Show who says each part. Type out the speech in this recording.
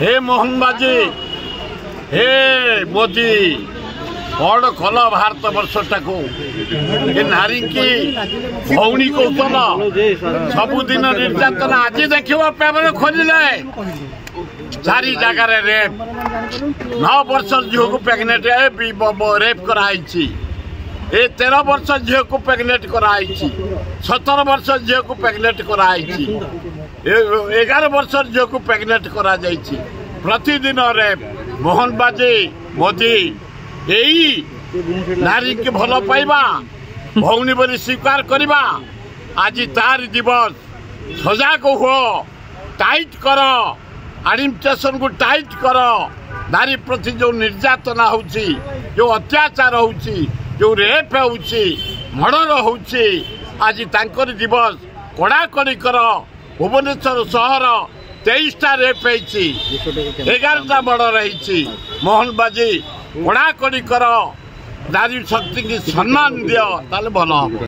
Speaker 1: हे मोहन बाजी हे मोदी कौन कल भारत वर्षटा को नारी की भौणी कौशल सबुदिन निर्यातना आज देखिए पेपर खोजिले 4 जगार रेप 9 वर्ष झील को प्रेगनेट रेप कराई 13 वर्ष झील को प्रेगनेट कराई 17 वर्ष झील को प्रेगनेट कराई 11 वर्ष झील को प्रेगनेट करा प्रतिदिन रेप मोहन बाजी मोदी यही नारी के भल पाइबा भौणी बोली स्वीकार करवा आज तार दिवस सजाग हो टाइट कर एडमिनिस्ट्रेशन को टाइट कर नारी प्रति जो निर्यातना होची जो अत्याचार होची जो रेप होची मर्डर होची आज तांकर दिवस कड़ाकड़ी कर भुवनेश्वर सहर 23टा रेप होती 11टा मर्डर होती मोहन बाजी कड़ाकड़ी कर नारी शक्ति की सम्मान दियो ताले भल हम।